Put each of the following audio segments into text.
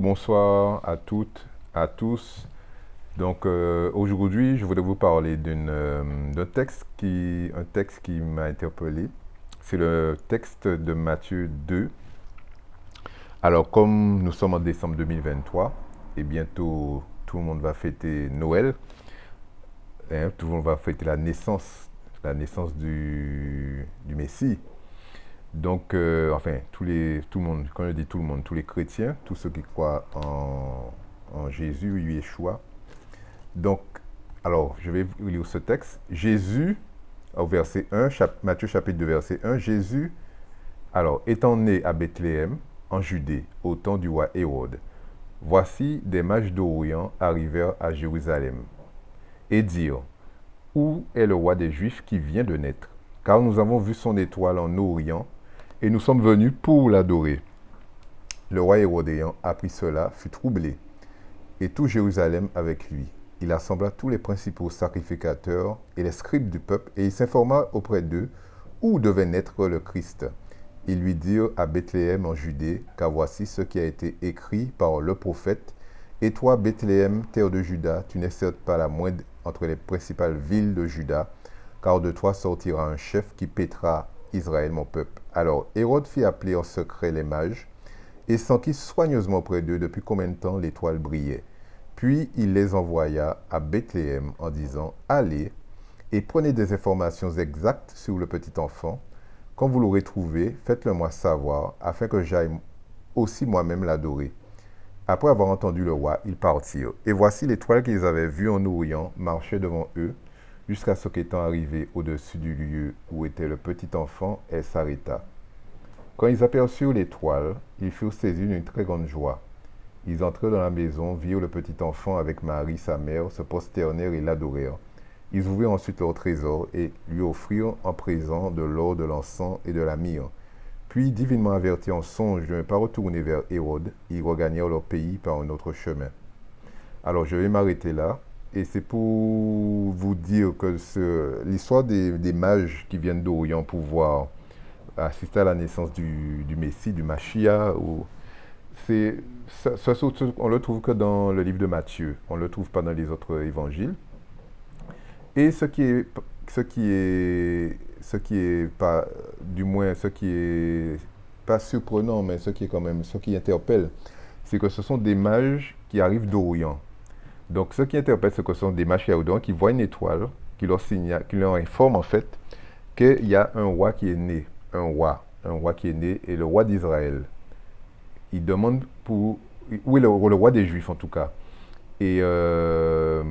bonsoir à toutes, à tous. Aujourd'hui, je voudrais vous parler un texte qui m'a interpellé. C'est le texte de Matthieu 2. Alors, comme nous sommes en décembre 2023 et bientôt tout le monde va fêter Noël, hein, tout le monde va fêter la naissance du Messie. Tout le monde, quand je dis tout le monde, tous les chrétiens, tous ceux qui croient en Jésus, Yeshua. Donc, alors, je vais vous lire ce texte. Jésus, au verset 1, Matthieu chapitre 2, verset 1, Jésus, alors, étant né à Bethléem, en Judée, au temps du roi Hérode, voici des mages d'Orient arrivèrent à Jérusalem et dirent, où est le roi des Juifs qui vient de naître? Car nous avons vu son étoile en Orient, et nous sommes venus pour l'adorer. Le roi Hérode ayant appris cela fut troublé, et tout Jérusalem avec lui. Il assembla tous les principaux sacrificateurs et les scribes du peuple, et il s'informa auprès d'eux où devait naître le Christ. Ils lui dirent à Bethléem en Judée, car voici ce qui a été écrit par le prophète. Et toi, Bethléem, terre de Juda, tu n'es certes pas la moindre entre les principales villes de Juda, car de toi sortira un chef qui paîtra Israël, mon peuple. Alors Hérode fit appeler en secret les mages, et s'enquit soigneusement auprès d'eux depuis combien de temps l'étoile brillait. Puis il les envoya à Bethléem en disant, allez et prenez des informations exactes sur le petit enfant. Quand vous l'aurez trouvé, faites-le moi savoir, afin que j'aille aussi moi-même l'adorer. Après avoir entendu le roi, ils partirent. Et voici l'étoile qu'ils avaient vue en Orient marchait devant eux, jusqu'à ce qu'étant arrivé au-dessus du lieu où était le petit enfant, elle s'arrêta. Quand ils aperçurent l'étoile, ils furent saisis d'une très grande joie. Ils entrèrent dans la maison, virent le petit enfant avec Marie, sa mère, se prosternèrent et l'adorèrent. Ils ouvrirent ensuite leur trésor et lui offrirent en présent de l'or, de l'encens et de la myrrhe. Puis, divinement avertis en songe de ne pas retourner vers Hérode, ils regagnèrent leur pays par un autre chemin. Alors, je vais m'arrêter là. Et c'est pour vous dire que l'histoire des mages qui viennent d'Orient pour voir assister à la naissance du Messie, du Mashiach, on le trouve que dans le livre de Matthieu. On ne le trouve pas dans les autres évangiles. Et ce qui est pas, du moins, ce qui est pas surprenant, mais ce qui est quand même, ce qui interpelle, c'est que ce sont des mages qui arrivent d'Orient. Donc, ce qui interpelle, c'est que ce sont des mages qui arrivent d'Orient, qui voient une étoile, qui leur informe en fait qu'il y a un roi qui est né, un roi qui est né, et le roi d'Israël. Il demande où est le roi des Juifs en tout cas. Et ce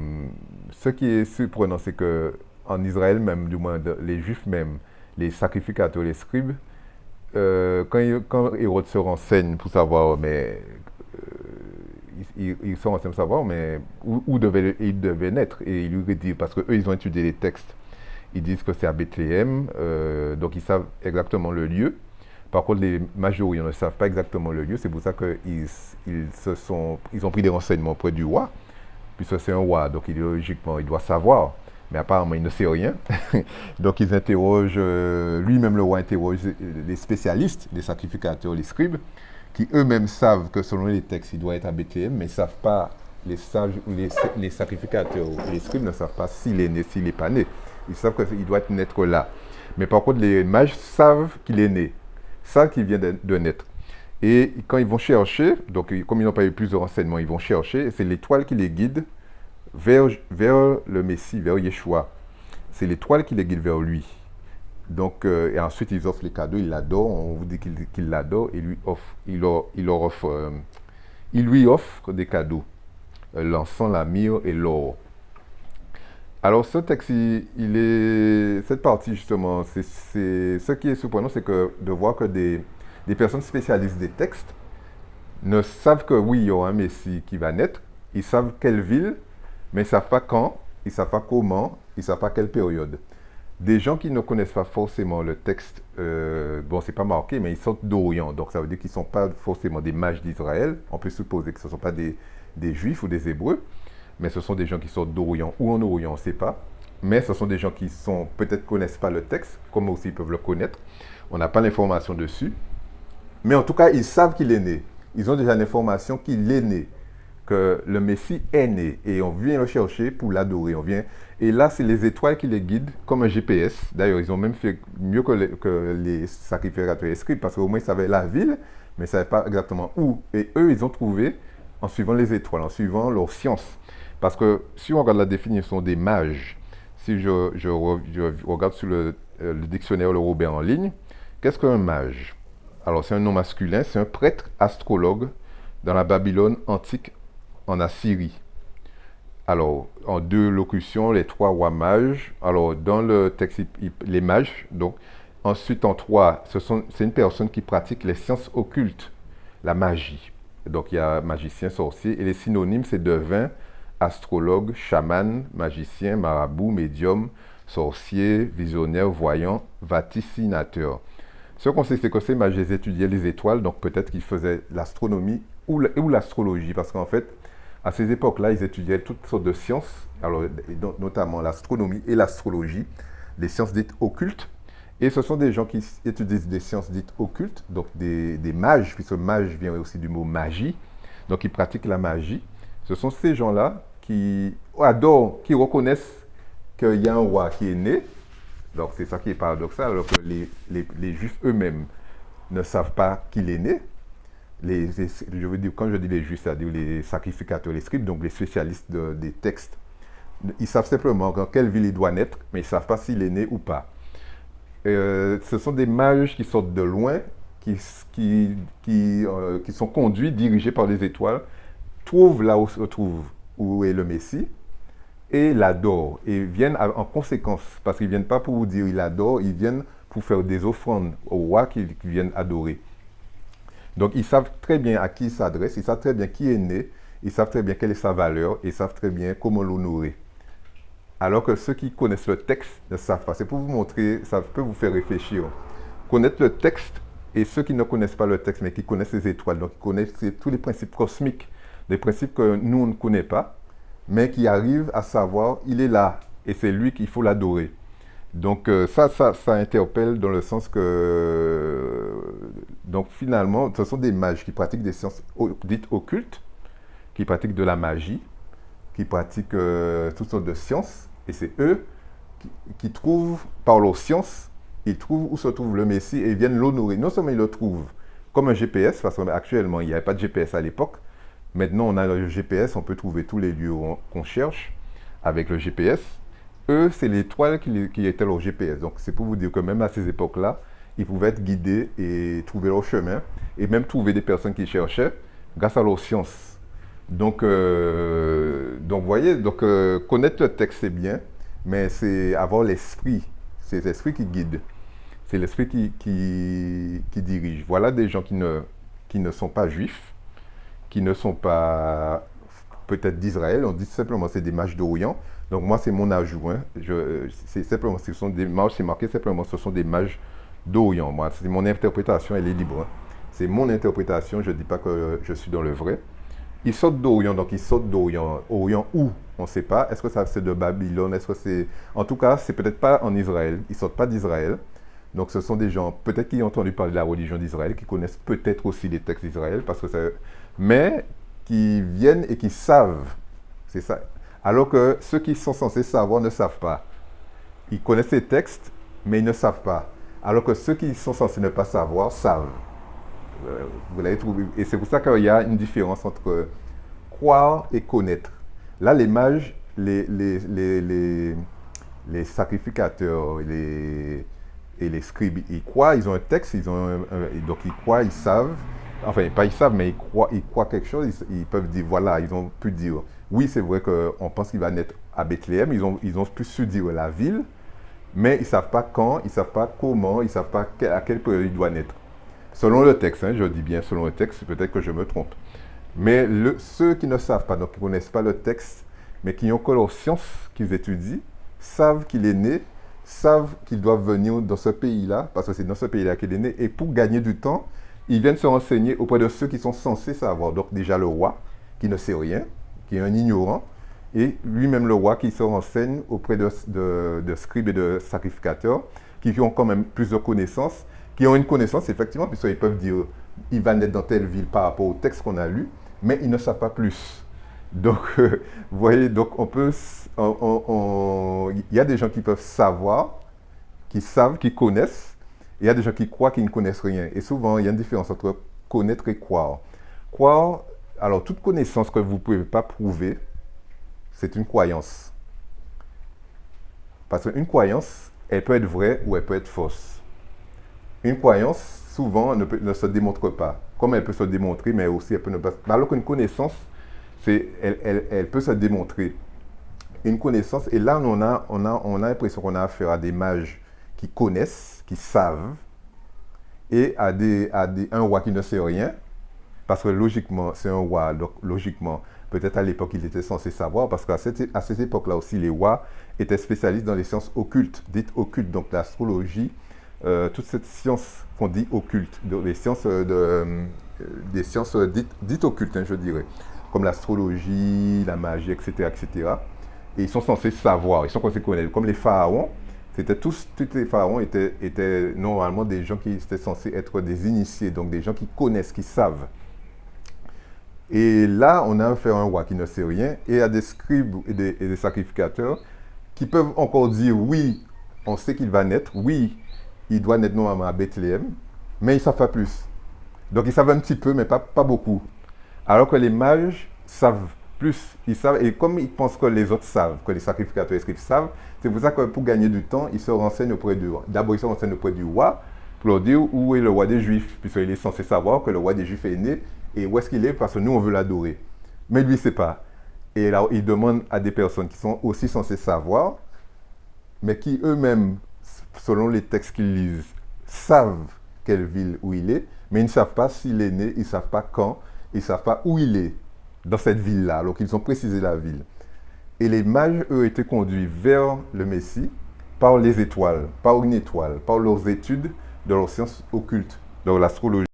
qui est surprenant, c'est que en Israël même, du moins les Juifs même, les sacrificateurs, les scribes, quand Hérode se renseigne pour savoir, mais ils se renseignent pour savoir, mais où il devait naître, et il lui dit, parce qu'eux, ils ont étudié les textes, ils disent que c'est à Bethléem, donc ils savent exactement le lieu. Par contre, les mages d'Orient ne savent pas exactement le lieu, c'est pour ça qu'ils ont pris des renseignements auprès du roi, puisque c'est un roi, donc idéologiquement, il doit savoir, mais apparemment, il ne sait rien. Donc, ils interrogent, lui-même le roi interroge les spécialistes, les sacrificateurs, les scribes, qui eux-mêmes savent que selon les textes, il doit être à Bethléem, mais ils ne savent pas, les sacrificateurs, les scribes ne savent pas s'il est né, s'il n'est pas né. Ils savent qu'il doit naître là. Mais par contre, les mages savent qu'il est né, savent qu'il vient de naître. Et quand ils vont chercher, donc comme ils n'ont pas eu plus de renseignements, ils vont chercher, et c'est l'étoile qui les guide vers le Messie, vers Yeshua. C'est l'étoile qui les guide vers lui. Donc, et ensuite, ils offrent les cadeaux, ils l'adorent, on vous dit qu'ils l'adorent, et il lui offre des cadeaux, l'encens, la myrrhe et l'or. Alors, ce texte, cette partie, justement, ce qui est surprenant, c'est de voir que des personnes spécialistes des textes ne savent que oui, il y aura un Messie qui va naître. Ils savent quelle ville, mais ils ne savent pas quand, ils ne savent pas comment, ils ne savent pas quelle période. Des gens qui ne connaissent pas forcément le texte, bon, c'est pas marqué, mais ils sont d'Orient. Donc, ça veut dire qu'ils ne sont pas forcément des mages d'Israël. On peut supposer que ce ne sont pas des Juifs ou des Hébreux, mais ce sont des gens qui sont d'Orient ou en Orient, on ne sait pas. Mais ce sont des gens qui peut-être connaissent pas le texte, comme aussi ils peuvent le connaître. On n'a pas l'information dessus. Mais en tout cas, ils savent qu'il est né. ils ont déjà l'information qu'il est né, que le Messie est né, et on vient le chercher pour l'adorer. Et là, c'est les étoiles qui les guident, comme un GPS. D'ailleurs, ils ont même fait mieux que les sacrificateurs et scribes, parce qu'au moins, ils savaient la ville, mais ils ne savaient pas exactement où. Et eux, ils ont trouvé en suivant les étoiles, en suivant leur science. Parce que si on regarde la définition des mages, si je regarde sur le dictionnaire Le Robert en ligne, qu'est-ce qu'un mage? Alors, c'est un nom masculin, c'est un prêtre astrologue dans la Babylone antique en Assyrie. Alors, en deux locutions, les trois rois mages. Alors, dans le texte, les mages, donc, ensuite en trois, c'est une personne qui pratique les sciences occultes, la magie. Donc, il y a magicien, sorcier, et les synonymes, c'est devin, astrologue, chaman, magicien, marabout, médium, sorcier, visionnaire, voyant, vaticinateur. Ce qu'on sait, c'est que ces mages étudiaient les étoiles, donc peut-être qu'ils faisaient l'astronomie ou l'astrologie, parce qu'en fait, à ces époques-là, ils étudiaient toutes sortes de sciences, alors, notamment l'astronomie et l'astrologie, les sciences dites occultes. Et ce sont des gens qui étudient des sciences dites occultes, donc des mages, puisque mage vient aussi du mot magie, donc ils pratiquent la magie. Ce sont ces gens-là qui adorent, qui reconnaissent qu'il y a un roi qui est né. Donc c'est ça qui est paradoxal, alors que les juifs eux-mêmes ne savent pas qu'il est né. Je veux dire, quand je dis les juifs, c'est-à-dire les sacrificateurs, les scribes, donc les spécialistes des textes, ils savent simplement dans quelle ville il doit naître, mais ils ne savent pas s'il est né ou pas. Ce sont des mages qui sortent de loin, qui sont conduits, dirigés par des étoiles, trouvent là où se trouve où est le Messie, et l'adorent, et viennent en conséquence, parce qu'ils ne viennent pas pour vous dire ils l'adorent, ils viennent pour faire des offrandes au roi qu'ils viennent adorer. Donc ils savent très bien à qui ils s'adressent, ils savent très bien qui est né, ils savent très bien quelle est sa valeur, et ils savent très bien comment l'honorer. Alors que ceux qui connaissent le texte ne savent pas. C'est pour vous montrer, ça peut vous faire réfléchir. Connaître le texte, et ceux qui ne connaissent pas le texte, mais qui connaissent les étoiles, donc qui connaissent tous les principes cosmiques, des principes que nous, on ne connaît pas, mais qui arrivent à savoir, il est là, et c'est lui qu'il faut l'adorer. Donc ça interpelle dans le sens que, donc finalement, ce sont des mages qui pratiquent des sciences dites occultes, qui pratiquent de la magie, qui pratiquent toutes sortes de sciences, et c'est eux qui trouvent, par leur science, ils trouvent où se trouve le Messie et ils viennent l'honorer. Non seulement ils le trouvent comme un GPS, parce qu'actuellement il n'y avait pas de GPS à l'époque, maintenant on a le GPS, on peut trouver tous les lieux qu'on cherche avec le GPS. Eux, c'est l'étoile qui était leur GPS. Donc c'est pour vous dire que même à ces époques-là, ils pouvaient être guidés et trouver leur chemin, et même trouver des personnes qui cherchaient grâce à leur science. Donc vous voyez, connaître le texte, c'est bien, mais c'est avoir l'esprit. C'est l'esprit qui guide. C'est l'esprit qui dirige. Voilà des gens qui ne sont pas juifs, qui ne sont pas peut-être d'Israël. On dit simplement c'est des mages d'Orient. Donc moi, c'est mon ajout. Hein. C'est simplement, ce sont des mages, c'est marqué simplement, ce sont des mages d'Orient. Moi, c'est mon interprétation, elle est libre. Hein. C'est mon interprétation, je ne dis pas que je suis dans le vrai. Ils sortent d'Orient, donc ils sortent d'Orient. Orient où? On ne sait pas. Est-ce que ça c'est de Babylone? Est-ce que c'est... En tout cas, c'est peut-être pas en Israël. Ils ne sortent pas d'Israël. Donc ce sont des gens, peut-être qui ont entendu parler de la religion d'Israël, qui connaissent peut-être aussi les textes d'Israël, mais qui viennent et qui savent. C'est ça. Alors que ceux qui sont censés savoir ne savent pas. Ils connaissent les textes, mais ils ne savent pas. Alors que ceux qui sont censés ne pas savoir savent. Vous l'avez trouvé. Et c'est pour ça qu'il y a une différence entre croire et connaître. Là, les mages, les sacrificateurs et les scribes, ils croient, ils ont un texte, donc ils croient, ils savent. Enfin, pas ils savent, mais ils croient quelque chose. Ils peuvent dire, voilà, ils ont pu dire, oui, c'est vrai qu'on pense qu'il va naître à Bethléem. Ils ont pu se dire la ville, mais ils ne savent pas quand, ils ne savent pas comment, ils ne savent pas à quelle période il doit naître. Selon le texte, hein, je dis bien selon le texte, peut-être que je me trompe. Mais ceux qui ne savent pas, donc qui ne connaissent pas le texte, mais qui ont que leur science qu'ils étudient, savent qu'il est né, savent qu'ils doivent venir dans ce pays-là, parce que c'est dans ce pays-là qu'il est né, et pour gagner du temps, ils viennent se renseigner auprès de ceux qui sont censés savoir. Donc déjà le roi, qui ne sait rien, qui est un ignorant, et lui-même le roi qui se renseigne auprès de scribes et de sacrificateurs, qui ont quand même plus de connaissances, qui ont une connaissance, effectivement, puisqu'ils peuvent dire il va naître dans telle ville par rapport au texte qu'on a lu, mais ils ne savent pas plus. Donc, vous voyez, donc on peut, il y a des gens qui peuvent savoir, qui savent, qui connaissent, et il y a des gens qui croient qu'ils ne connaissent rien. Et souvent, il y a une différence entre connaître et croire. Croire, alors toute connaissance que vous ne pouvez pas prouver, c'est une croyance. Parce qu'une croyance, elle peut être vraie ou elle peut être fausse. Une croyance, souvent, ne se démontre pas. Comme elle peut se démontrer, mais aussi elle peut ne pas. Alors qu'une connaissance, elle peut se démontrer. Une connaissance, et là, on a l'impression qu'on a affaire à des mages qui connaissent, qui savent, et à un roi qui ne sait rien, parce que logiquement, c'est un roi, donc logiquement, peut-être à l'époque, il était censé savoir, parce qu'à cette époque-là aussi, les rois étaient spécialistes dans les sciences occultes, dites occultes, donc l'astrologie, toute cette science qu'on dit occulte, les sciences, des sciences dites occultes, je dirais, comme l'astrologie, la magie, etc., etc. Et ils sont censés savoir, ils sont censés connaître. Comme les pharaons, tous les pharaons étaient normalement des gens qui étaient censés être des initiés, donc des gens qui connaissent, qui savent. Et là, on a affaire à un roi qui ne sait rien, et à des scribes et des sacrificateurs qui peuvent encore dire oui, on sait qu'il va naître, oui, il doit naître normalement à Bethléem, mais ils ne savent pas plus. Donc ils savent un petit peu, mais pas beaucoup. Alors que les mages savent plus, ils savent, et comme ils pensent que les autres savent, que les sacrificateurs et les scribes savent, c'est pour ça que pour gagner du temps, ils se renseignent auprès du roi. D'abord, ils se renseignent auprès du roi pour leur dire où est le roi des Juifs, puisqu'il est censé savoir que le roi des Juifs est né et où est-ce qu'il est, parce que nous, on veut l'adorer. Mais lui, il ne sait pas. Et là, il demande à des personnes qui sont aussi censées savoir, mais qui eux-mêmes, selon les textes qu'ils lisent, savent quelle ville où il est, mais ils ne savent pas s'il est né, ils ne savent pas quand, ils ne savent pas où il est dans cette ville-là, alors qu'ils ont précisé la ville. Et les mages, eux, étaient conduits vers le Messie par les étoiles, par une étoile, par leurs études de leurs sciences occultes, de l'astrologie.